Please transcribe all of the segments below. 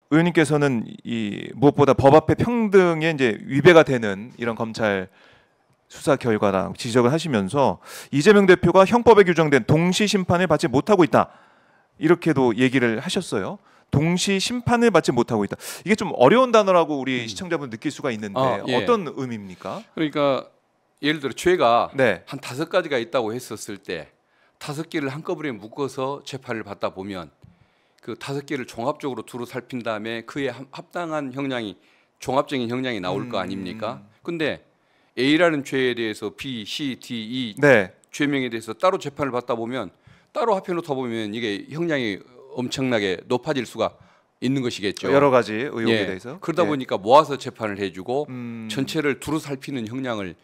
의원님께서는 이 무엇보다 법 앞에 평등에 이제 위배가 되는 이런 검찰 수사 결과랑 지적을 하시면서 이재명 대표가 형법에 규정된 동시 심판을 받지 못하고 있다. 이렇게도 얘기를 하셨어요. 동시 심판을 받지 못하고 있다. 이게 좀 어려운 단어라고 우리 시청자분 느낄 수가 있는데 예. 어떤 의미입니까? 그러니까 예를 들어 죄가 네. 한 5가지가 있다고 했었을 때 5개를 한꺼번에 묶어서 재판을 받다 보면 그 5개를 종합적으로 두루 살핀 다음에 그에 합당한 형량이 종합적인 형량이 나올 거 아닙니까? 근데 A라는 죄에 대해서 B, C, D, E 네. 죄명에 대해서 따로 재판을 받다 보면 따로 합해놓다 보면 이게 형량이 엄청나게 높아질 수가 있는 것이겠죠. 여러 가지 의혹에 대해서. 그러다 예. 보니까 모아서 재판을 해주고 전체를 두루 살피는 형량을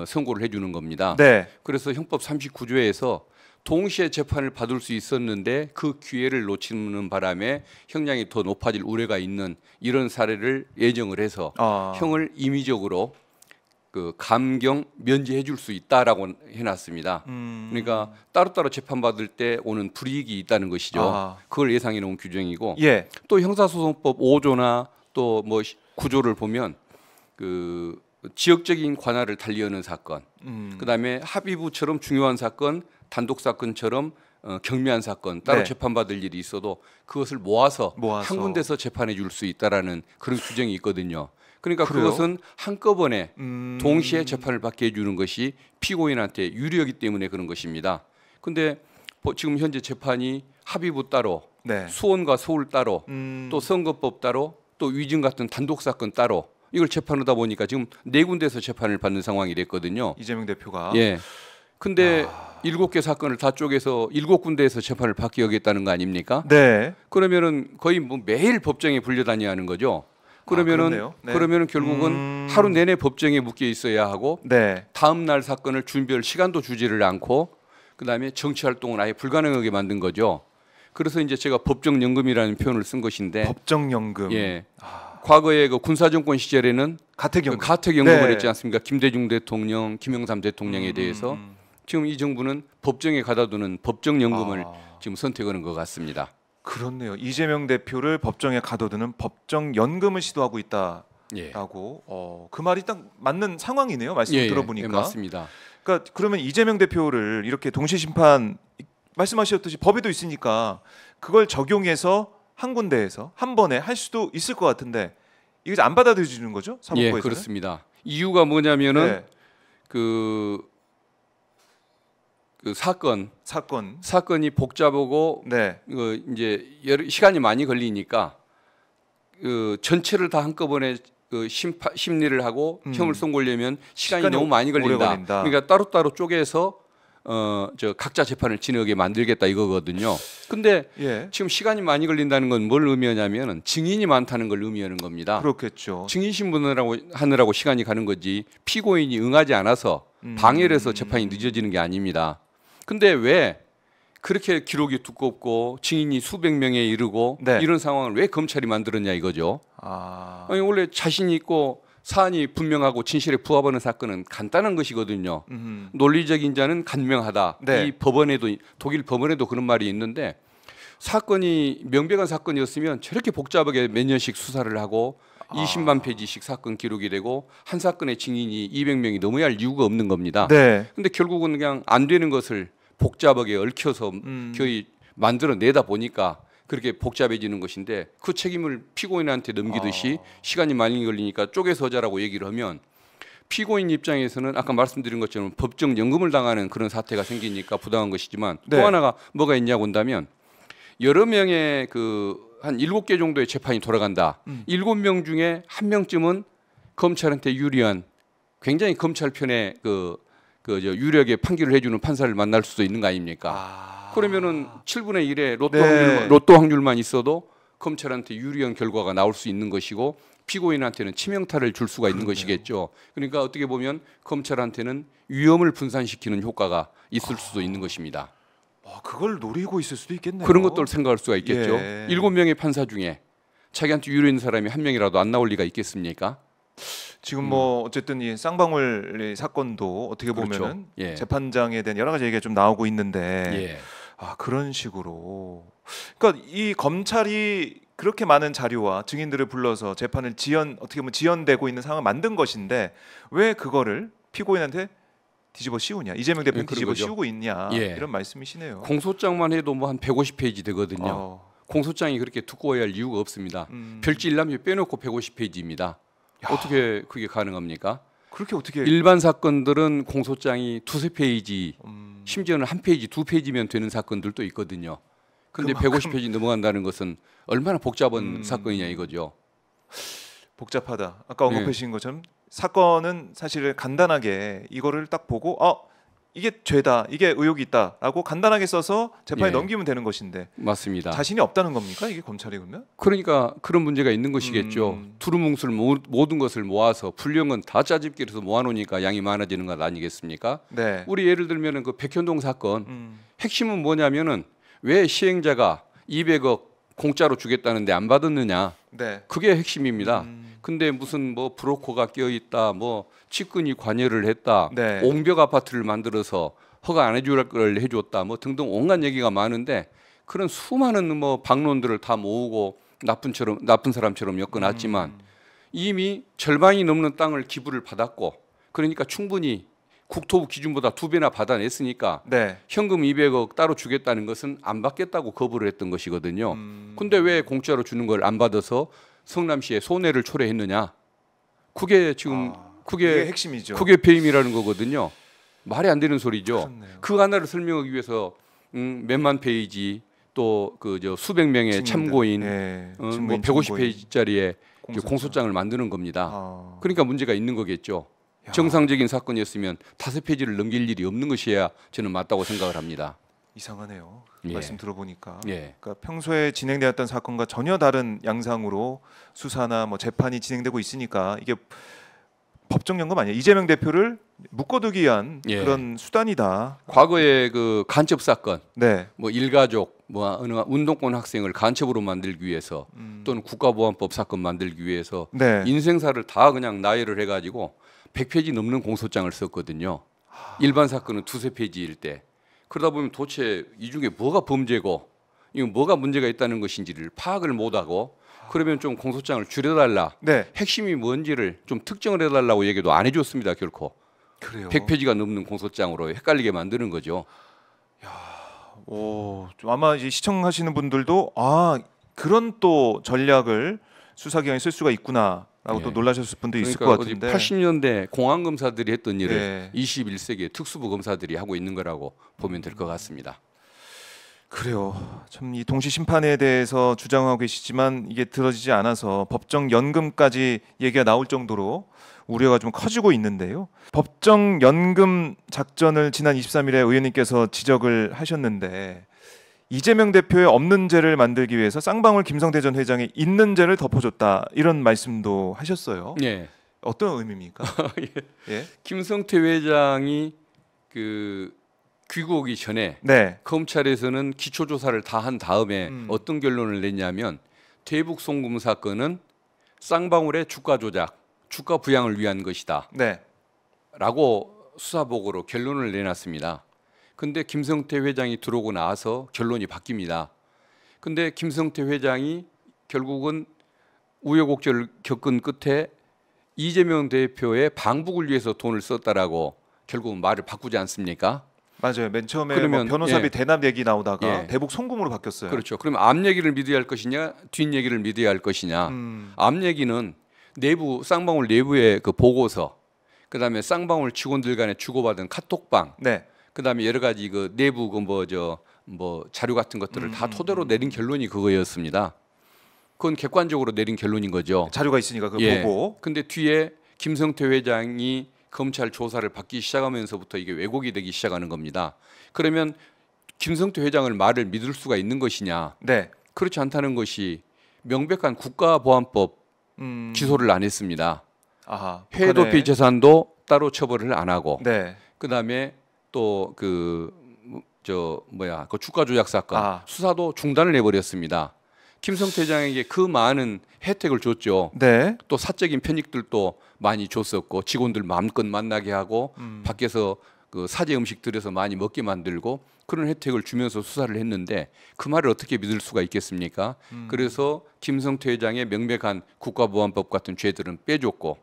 선고를 해주는 겁니다. 네. 그래서 형법 39조에서 동시에 재판을 받을 수 있었는데 그 기회를 놓치는 바람에 형량이 더 높아질 우려가 있는 이런 사례를 예정을 해서 형을 임의적으로 그 감경 면제해 줄 수 있다라고 해놨습니다. 그러니까 따로따로 재판받을 때 오는 불이익이 있다는 것이죠. 그걸 예상해 놓은 규정이고 예. 또 형사소송법 5조나 또 뭐 9조를 보면 그 지역적인 관할을 달리하는 사건, 그다음에 합의부처럼 중요한 사건, 단독 사건처럼 경미한 사건 따로 네. 재판받을 일이 있어도 그것을 모아서 한 군데서 재판해 줄 수 있다라는 그런 규정이 있거든요. 그러니까 그래요? 그것은 한꺼번에 동시에 재판을 받게 해주는 것이 피고인한테 유리하기 때문에 그런 것입니다. 근데 지금 현재 재판이 합의부 따로, 네. 수원과 서울 따로, 또 선거법 따로, 또 위증 같은 단독 사건 따로 이걸 재판하다 보니까 지금 4군데에서 재판을 받는 상황이 됐거든요. 이재명 대표가. 예. 근데 7개 사건을 다 쪼개서 7군데에서 재판을 받게 하겠다는 거 아닙니까? 네. 그러면은 거의 뭐 매일 법정에 불려다녀야 하는 거죠. 그러면은 네. 그러면은 결국은 하루 내내 법정에 묶여 있어야 하고 네. 다음 날 사건을 준비할 시간도 주지를 않고 그다음에 정치 활동을 아예 불가능하게 만든 거죠. 그래서 이제 제가 법정연금이라는 표현을 쓴 것인데 법정연금. 예. 과거에 그 군사정권 시절에는 가택연금. 가택연금을 네. 했지 않습니까? 김대중 대통령, 김영삼 대통령에 대해서 지금 이 정부는 법정에 가다 두는 법정연금을 지금 선택하는 것 같습니다. 그렇네요. 이재명 대표를 법정에 가둬두는 법정연금을 시도하고 있다라고. 예. 그 말이 딱 맞는 상황이네요. 말씀 들어보니까. 예, 맞습니다. 그러니까 그러면 이재명 대표를 이렇게 동시 심판 말씀하셨듯이 법에도 있으니까 그걸 적용해서 한 군데에서 한 번에 할 수도 있을 것 같은데 이게 안 받아들여지는 거죠? 사법부에서는? 예, 그렇습니다. 이유가 뭐냐면은 그 사건이 복잡하고 이제 시간이 많이 걸리니까 그 전체를 다 한꺼번에 그 심리를 하고 형을 선고하려면 시간이 너무 많이 걸린다. 그러니까 따로따로 쪼개서 각자 재판을 진행하게 만들겠다 이거거든요. 근데 지금 시간이 많이 걸린다는 건 뭘 의미하냐면 증인이 많다는 걸 의미하는 겁니다. 그렇겠죠. 증인 신문을 하느라고 시간이 가는 거지 피고인이 응하지 않아서 방해를 해서 재판이 늦어지는 게 아닙니다. 근데 왜 그렇게 기록이 두껍고 증인이 수백 명에 이르고 이런 상황을 왜 검찰이 만들었냐 이거죠. 아니, 원래 자신 있고 사안이 분명하고 진실에 부합하는 사건은 간단한 것이거든요. 논리적인 자는 간명하다. 이 법원에도 독일 법원에도 그런 말이 있는데 사건이 명백한 사건이었으면 저렇게 복잡하게 몇 년씩 수사를 하고 20만 페이지씩 사건 기록이 되고 한 사건의 증인이 200명이 넘어야 할 이유가 없는 겁니다. 근데 결국은 그냥 안 되는 것을 복잡하게 얽혀서 거의 만들어내다 보니까 그렇게 복잡해지는 것인데 그 책임을 피고인한테 넘기듯이 시간이 많이 걸리니까 쪼개서 하자라고 얘기를 하면 피고인 입장에서는 아까 말씀드린 것처럼 법정연금을 당하는 그런 사태가 생기니까 부당한 것이지만 또 하나가 뭐가 있냐고 한다면 여러 명의 한 7개 정도의 재판이 돌아간다. 7명 중에 1명쯤은 검찰한테 유리한 굉장히 검찰 편에 유리하게 판결을 해주는 판사를 만날 수도 있는 거 아닙니까? 그러면은 7분의 1의 로또 확률만 있어도 검찰한테 유리한 결과가 나올 수 있는 것이고 피고인한테는 치명타를 줄 수가 있는 것이겠죠. 그러니까 어떻게 보면 검찰한테는 위험을 분산시키는 효과가 있을 수도 있는 것입니다. 그걸 노리고 있을 수도 있겠네요. 그런 것들을 생각할 수가 있겠죠. 7명의 판사 중에 자기한테 유리한 사람이 한 명이라도 안 나올 리가 있겠습니까? 지금 뭐 어쨌든 이 쌍방울 사건도 어떻게 보면은 재판장에 대한 여러 가지 얘기가 좀 나오고 있는데 그런 식으로 그러니까 이 검찰이 그렇게 많은 자료와 증인들을 불러서 재판을 어떻게 보면 지연되고 있는 상황을 만든 것인데 왜 그거를 피고인한테 뒤집어 씌우냐, 이재명 대표는 그런 뒤집어 거죠. 씌우고 있냐, 예. 이런 말씀이시네요. 공소장만 해도 뭐 한 150페이지 되거든요. 공소장이 그렇게 두꺼워야 할 이유가 없습니다. 별지 일람표 빼놓고 150페이지입니다. 어떻게 그게 가능합니까? 그렇게 어떻게 일반 사건들은 공소장이 두세 페이지, 심지어는 한 페이지, 두 페이지면 되는 사건들도 있거든요. 근데 150페이지 넘어간다는 것은 얼마나 복잡한 사건이냐 이거죠. 복잡하다. 아까 언급하신 것처럼 사건은 사실 간단하게 이거를 딱 보고 이게 죄다, 이게 의혹이 있다라고 간단하게 써서 재판에 넘기면 되는 것인데 맞습니다. 자신이 없다는 겁니까? 이게 검찰이 그러면? 그러니까 그런 문제가 있는 것이겠죠. 두루뭉술 모든 것을 모아서 불량은 다 짜집기해서 모아놓으니까 양이 많아지는 것 아니겠습니까? 네. 우리 예를 들면은 그 백현동 사건 핵심은 뭐냐면은 왜 시행자가 200억 공짜로 주겠다는데 안 받았느냐? 네. 그게 핵심입니다. 근데 무슨 뭐 브로커가 껴있다, 뭐 측근이 관여를 했다, 네. 옹벽 아파트를 만들어서 허가 안 해줄 걸 해줬다, 뭐 등등 온갖 얘기가 많은데 그런 수많은 뭐 방론들을 다 모으고 나쁜 사람처럼 엮어놨지만 이미 절반이 넘는 땅을 기부를 받았고 그러니까 충분히 국토부 기준보다 2배나 받아냈으니까 네. 현금 200억 따로 주겠다는 것은 안 받겠다고 거부를 했던 것이거든요. 근데 왜 공짜로 주는 걸 안 받아서 성남시에 손해를 초래했느냐? 그게 지금 그게 핵심이죠. 그게 배임이라는 거거든요. 말이 안 되는 소리죠. 그렇네요. 그 하나를 설명하기 위해서 몇만 페이지 또 그 수백 명의 증인들. 참고인 네. 뭐 증거인, 150페이지짜리의 공소장. 공소장을 만드는 겁니다. 아. 그러니까 문제가 있는 거겠죠. 야. 정상적인 사건이었으면 5페이지를 넘길 일이 없는 것이어야 저는 맞다고 생각을 합니다. 이상하네요. 예. 말씀 들어보니까. 예. 그러니까 평소에 진행되었던 사건과 전혀 다른 양상으로 수사나 뭐 재판이 진행되고 있으니까 이게 법정연금 아니에요. 이재명 대표를 묶어두기 위한 예. 그런 수단이다. 과거에 그 간첩 사건, 네. 뭐 일가족, 뭐 어느 운동권 학생을 간첩으로 만들기 위해서 또는 국가보안법 사건 만들기 위해서 네. 인생사를 다 그냥 나열을 해가지고 100페이지 넘는 공소장을 썼거든요. 일반 사건은 두세 페이지일 때. 그러다 보면 도대체 이 중에 뭐가 범죄고 이거 뭐가 문제가 있다는 것인지를 파악을 못하고 그러면 좀 공소장을 줄여달라. 네. 핵심이 뭔지를 좀 특정을 해달라고 얘기도 안 해줬습니다. 결코. 그래요. 100페이지가 넘는 공소장으로 헷갈리게 만드는 거죠. 좀 아마 이제 시청하시는 분들도 그런 또 전략을 수사기관에 쓸 수가 있구나라고 또 놀라셨을 분도 있을 것 같은데. 80년대 공안 검사들이 했던 일을 네. 21세기 특수부 검사들이 하고 있는 거라고 보면 될 것 같습니다. 그래요. 참 이 동시 심판에 대해서 주장하고 계시지만 이게 들어지지 않아서 법정 연금까지 얘기가 나올 정도로 우려가 좀 커지고 있는데요. 법정 연금 작전을 지난 23일에 의원님께서 지적을 하셨는데 이재명 대표의 없는 죄를 만들기 위해서 쌍방울 김성태 전 회장의 있는 죄를 덮어줬다 이런 말씀도 하셨어요. 예. 어떤 의미입니까? 예. 김성태 회장이 그 귀국오기 전에 네. 검찰에서는 기초조사를 다 한 다음에 어떤 결론을 냈냐면 대북 송금 사건은 쌍방울의 주가 조작, 주가 부양을 위한 것이다. 네. 라고 수사보고로 결론을 내놨습니다. 근데 김성태 회장이 들어오고 나서 결론이 바뀝니다. 근데 김성태 회장이 결국은 우여곡절을 겪은 끝에 이재명 대표의 방북을 위해서 돈을 썼다라고 결국은 말을 바꾸지 않습니까? 맞아요. 맨 처음에 그러면, 변호사비 예. 대납 얘기 나오다가 예. 대북 송금으로 바뀌었어요. 그렇죠. 그럼 앞 얘기를 믿어야 할 것이냐, 뒷 얘기를 믿어야 할 것이냐. 앞 얘기는 내부 쌍방울 내부의 그 보고서, 그다음에 쌍방울 직원들 간에 주고받은 카톡방, 네. 그다음에 여러 가지 그 내부 그 뭐 자료 같은 것들을 다 토대로 내린 결론이 그거였습니다. 그건 객관적으로 내린 결론인 거죠. 자료가 있으니까 그거 예. 보고. 근데 뒤에 김성태 회장이 검찰 조사를 받기 시작하면서부터 이게 왜곡이 되기 시작하는 겁니다. 그러면 김성태 회장을 말을 믿을 수가 있는 것이냐? 네. 그렇지 않다는 것이 명백한 국가보안법 기소를 안 했습니다. 아하. 해외도피 재산도 따로 처벌을 안 하고, 네. 그다음에 또 그 주가 조작 사건 수사도 중단을 해버렸습니다. 김성태 회장에게 그 많은 혜택을 줬죠. 네. 또 사적인 편익들도 많이 줬었고 직원들 마음껏 만나게 하고 밖에서 그 사제 음식들에서 많이 먹게 만들고 그런 혜택을 주면서 수사를 했는데 그 말을 어떻게 믿을 수가 있겠습니까? 그래서 김성태 회장의 명백한 국가보안법 같은 죄들은 빼줬고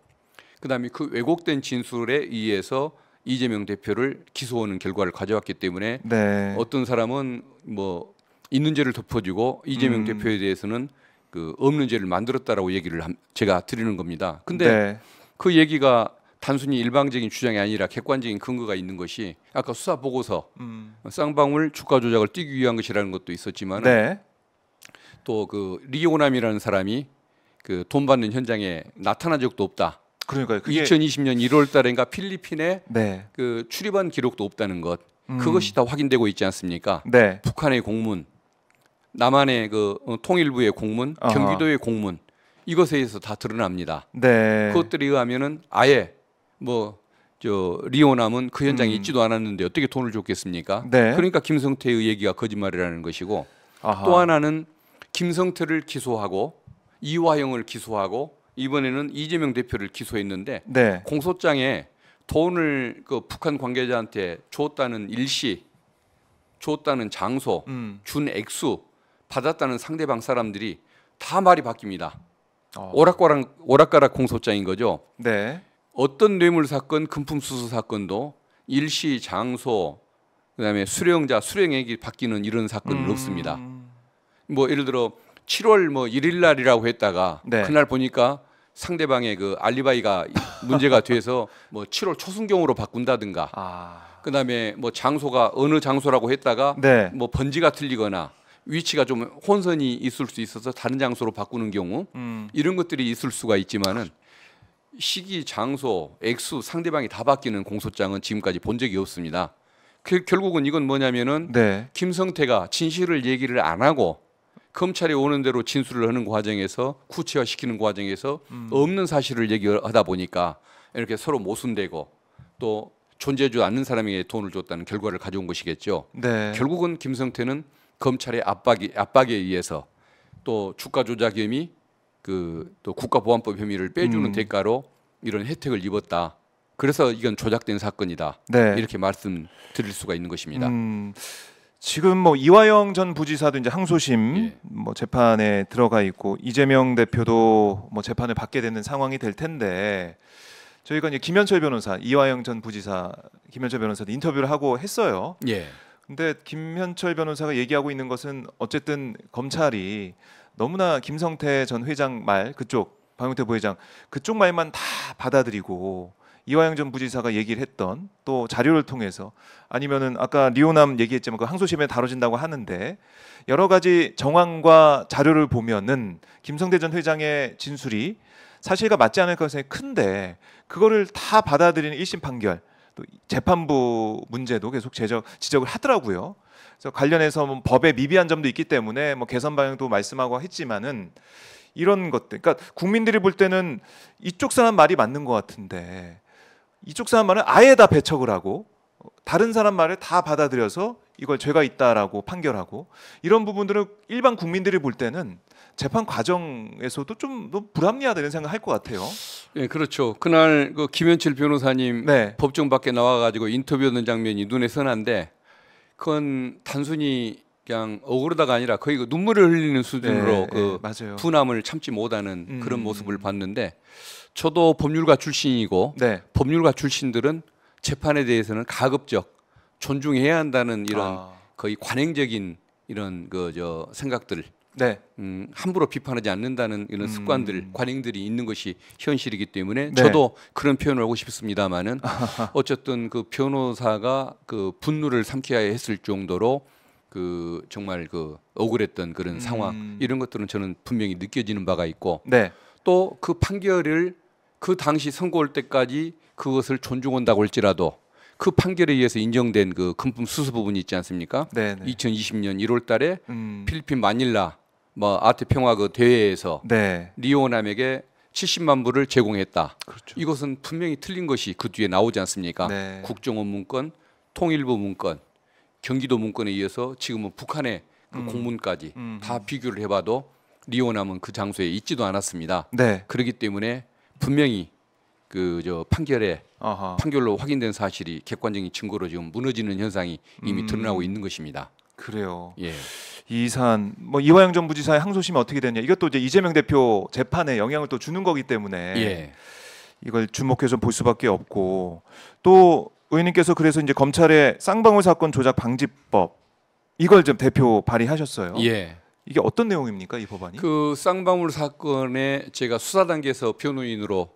그다음에 그 왜곡된 진술에 의해서 이재명 대표를 기소하는 결과를 가져왔기 때문에 네. 어떤 사람은 뭐 있는 죄를 덮어주고 이재명 대표에 대해서는 그 없는 죄를 만들었다라고 얘기를 제가 드리는 겁니다. 근데 네. 그 얘기가 단순히 일방적인 주장이 아니라 객관적인 근거가 있는 것이 아까 수사 보고서 쌍방울 주가 조작을 띄기 위한 것이라는 것도 있었지만 네. 또 그 리오남이라는 사람이 그 돈 받는 현장에 나타난 적도 없다. 그러니까요. 그게 2020년 1월 달인가 필리핀에 네. 그 출입한 기록도 없다는 것. 그것이 다 확인되고 있지 않습니까? 네. 북한의 공문, 남한의 그 통일부의 공문, 아하. 경기도의 공문 이것에 의해서 다 드러납니다. 네. 그것들에 의하면은 아예 뭐 저 리오남은 그 현장에 있지도 않았는데 어떻게 돈을 줬겠습니까? 네. 그러니까 김성태의 얘기가 거짓말이라는 것이고 아하. 또 하나는 김성태를 기소하고 이화영을 기소하고 이번에는 이재명 대표를 기소했는데 네. 공소장에 돈을 그 북한 관계자한테 줬다는 일시, 줬다는 장소, 준 액수, 받았다는 상대방 사람들이 다 말이 바뀝니다. 오락가락 공소장인 거죠. 네. 어떤 뇌물 사건, 금품 수수 사건도 일시, 장소, 그다음에 수령자, 수령액이 바뀌는 이런 사건은 없습니다. 뭐 예를 들어 7월 뭐 1일 날이라고 했다가 네. 그날 보니까 상대방의 그 알리바이가 문제가 돼서 뭐 7월 초순경으로 바꾼다든가 그다음에 뭐 장소가 어느 장소라고 했다가 네. 뭐 번지가 틀리거나 위치가 좀 혼선이 있을 수 있어서 다른 장소로 바꾸는 경우 이런 것들이 있을 수가 있지만은 시기, 장소, 액수, 상대방이 다 바뀌는 공소장은 지금까지 본 적이 없습니다. 결국은 이건 뭐냐면은 네. 김성태가 진실을 얘기를 안 하고 검찰이 오는 대로 진술을 하는 과정에서 구체화시키는 과정에서 없는 사실을 얘기하다 보니까 이렇게 서로 모순되고 또 존재하지 않는 사람에게 돈을 줬다는 결과를 가져온 것이겠죠. 네. 결국은 김성태는 검찰의 압박에 의해서 또 주가 조작 혐의 또 국가보안법 혐의를 빼주는 대가로 이런 혜택을 입었다. 그래서 이건 조작된 사건이다. 네. 이렇게 말씀드릴 수가 있는 것입니다. 지금 뭐 이화영 전 부지사도 이제 항소심 예. 뭐 재판에 들어가 있고 이재명 대표도 뭐 재판을 받게 되는 상황이 될 텐데 저희가 이제 김현철 변호사, 이화영 전 부지사 김현철 변호사도 인터뷰를 하고 했어요. 예. 근데 김현철 변호사가 얘기하고 있는 것은 어쨌든 검찰이 너무나 김성태 전 회장 말 그쪽 박용태 부회장 그쪽 말만 다 받아들이고 이화영 전 부지사가 얘기를 했던 또 자료를 통해서 아니면은 아까 리오남 얘기했지만 그 항소심에 다뤄진다고 하는데 여러 가지 정황과 자료를 보면은 김성태 전 회장의 진술이 사실과 맞지 않을 가능성이 큰데 그거를 다 받아들이는 1심 판결 또 재판부 문제도 계속 지적을 하더라고요. 그래서 관련해서 뭐 법에 미비한 점도 있기 때문에 뭐 개선 방향도 말씀하고 했지만은 이런 것들, 그러니까 국민들이 볼 때는 이쪽 사람 말이 맞는 것 같은데 이쪽 사람 말은 아예 다 배척을 하고 다른 사람 말을 다 받아들여서 이걸 죄가 있다라고 판결하고 이런 부분들은 일반 국민들이 볼 때는 재판 과정에서도 좀 불합리하다 이런 생각할 것 같아요. 예, 그렇죠. 그날 그 김현철 변호사님 네. 법정 밖에 나와가지고 인터뷰하는 장면이 눈에 선한데 그건 단순히 그냥 억울하다가 아니라 거의 그 눈물을 흘리는 수준으로 네, 그 맞아요. 분함을 참지 못하는 그런 모습을 봤는데 저도 법률가 출신이고 네. 법률가 출신들은 재판에 대해서는 가급적 존중해야 한다는 이런 거의 관행적인 이런 생각들 네. 함부로 비판하지 않는다는 이런 습관들, 관행들이 있는 것이 현실이기 때문에 네. 저도 그런 표현을 하고 싶습니다만은 어쨌든 그 변호사가 그 분노를 삼켜야 했을 정도로 그 정말 그 억울했던 그런 상황 이런 것들은 저는 분명히 느껴지는 바가 있고 네. 또 그 판결을 그 당시 선고할 때까지 그것을 존중한다고 할지라도 그 판결에 의해서 인정된 그 금품 수수 부분이 있지 않습니까? 네, 네. 2020년 1월 달에 필리핀 마닐라 뭐 아트 평화 그 대회에서 네. 리오남에게 70만 불을 제공했다. 그렇죠. 이것은 분명히 틀린 것이 그 뒤에 나오지 않습니까? 네. 국정원 문건, 통일부 문건, 경기도 문건에 이어서 지금은 북한의 그 공문까지 다 비교를 해봐도 리오남은 그 장소에 있지도 않았습니다. 네. 그렇기 때문에 분명히 그 저 판결에 아하. 판결로 확인된 사실이 객관적인 증거로 지금 무너지는 현상이 이미 드러나고 있는 것입니다. 그래요. 예. 이 사안 뭐 이화영 전 부지사의 항소심이 어떻게 됐냐? 이것도 이제 이재명 대표 재판에 영향을 또 주는 거기 때문에 예. 이걸 주목해서 볼 수밖에 없고 또 의원님께서 그래서 이제 검찰의 쌍방울 사건 조작 방지법 이걸 좀 대표 발의하셨어요. 예. 이게 어떤 내용입니까 이 법안이? 그 쌍방울 사건에 제가 수사 단계에서 변호인으로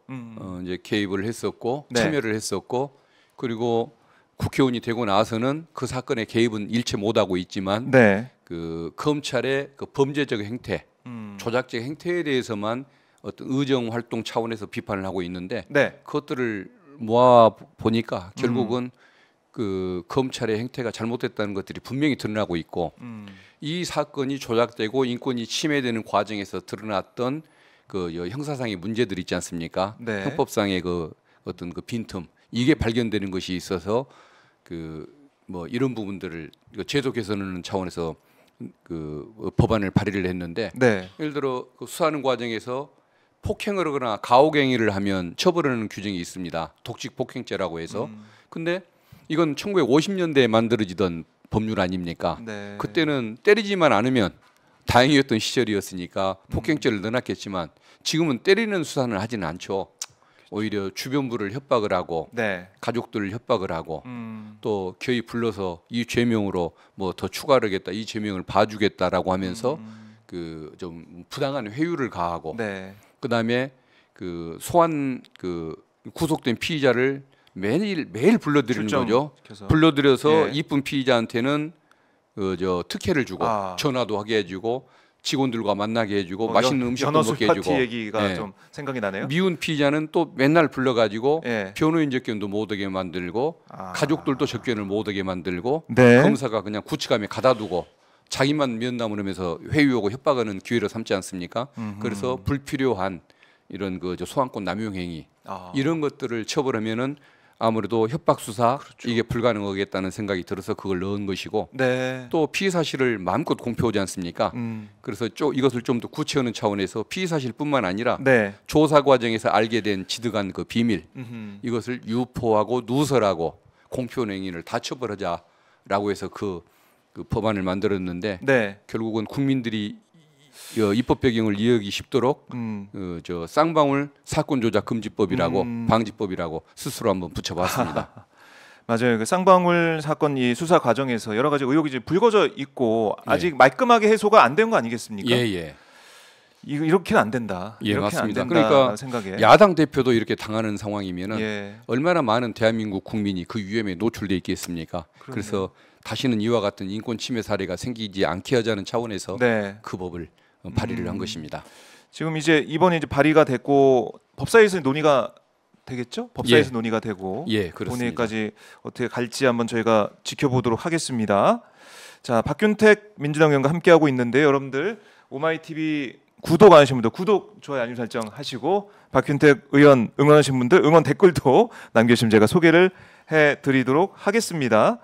이제 개입을 했었고 네. 참여를 했었고 그리고 국회의원이 되고 나서는 그 사건에 개입은 일체 못하고 있지만 네. 그 검찰의 그 범죄적 행태, 조작적 행태에 대해서만 어떤 의정 활동 차원에서 비판을 하고 있는데 네. 그것들을 모아 보니까 결국은 그 검찰의 행태가 잘못됐다는 것들이 분명히 드러나고 있고 이 사건이 조작되고 인권이 침해되는 과정에서 드러났던 그 형사상의 문제들 있지 않습니까? 네. 형법상의 그 어떤 그 빈틈 이게 발견되는 것이 있어서 그 뭐 이런 부분들을 제도 개선하는 차원에서 그 법안을 발의를 했는데 네. 예를 들어 그 수사하는 과정에서 폭행을 하거나 가혹행위를 하면 처벌하는 규정이 있습니다. 독직 폭행죄라고 해서. 근데 이건 1950년대에 만들어지던 법률 아닙니까? 네. 그때는 때리지만 않으면 다행이었던 시절이었으니까 폭행죄를 넣어놨겠지만 지금은 때리는 수사는 하지는 않죠. 오히려 주변부를 협박을 하고 네. 가족들을 협박을 하고 또 교의 불러서 이 죄명으로 뭐 더 추가를 하겠다, 이 죄명을 봐주겠다라고 하면서 그 좀 부당한 회유를 가하고 네. 그다음에 그 소환 그 구속된 피의자를 매일 불러들이는 거죠. 출정시켜서. 불러들여서 예. 이쁜 피의자한테는 그 저 특혜를 주고 아. 전화도 하게 해주고 직원들과 만나게 해주고 뭐 맛있는 음식도 연어술 먹게 파티 해주고 얘기가 예. 좀 생각이 나네요. 미운 피의자는 또 맨날 불러가지고 예. 변호인 접견도 못하게 만들고 아. 가족들도 접견을 못하게 만들고 네. 검사가 그냥 구치감에 가다두고 자기만 면담을 하면서 회유하고 협박하는 기회로 삼지 않습니까? 그래서 불필요한 이런 그 저 소환권 남용 행위 아. 이런 것들을 처벌하면은 아무래도 협박 수사 그렇죠. 이게 불가능하겠다는 생각이 들어서 그걸 넣은 것이고 네. 또 피의 사실을 마음껏 공표하지 않습니까? 그래서 이것을 좀 더 구체하는 차원에서 피의 사실뿐만 아니라 네. 조사 과정에서 알게 된 지득한 그 비밀 이것을 유포하고 누설하고 공표 행위를 다 처벌하자라고 해서 그 법안을 만들었는데 네. 결국은 국민들이 입법 배경을 이해하기 쉽도록 저 쌍방울 사건 조작 금지법이라고 방지법이라고 스스로 한번 붙여봤습니다. 맞아요. 그 쌍방울 사건 이 수사 과정에서 여러 가지 의혹이 이제 불거져 있고 아직 말끔하게 해소가 안 된 거 아니겠습니까? 예예. 이렇게는 안 된다. 예, 이렇게는 맞습니다. 안 된다 그러니까 생각에. 야당 대표도 이렇게 당하는 상황이면은 예. 얼마나 많은 대한민국 국민이 그 위험에 노출돼 있겠습니까? 그래서 다시는 이와 같은 인권 침해 사례가 생기지 않게 하자는 차원에서 네. 그 법을 발의를 한 것입니다. 지금 이제 이번에 이제 발의가 됐고 법사위에서 논의가 되겠죠? 법사위에서 예. 논의가 되고 예, 그렇습니다. 본회의까지 어떻게 갈지 한번 저희가 지켜보도록 하겠습니다. 자, 박균택 민주당 의원과 함께하고 있는데 여러분들 오마이TV 구독 안 하신 분들 구독, 좋아요, 알림 설정 하시고 박균택 의원 응원하신 분들 응원 댓글도 남겨주시면 제가 소개를 해드리도록 하겠습니다.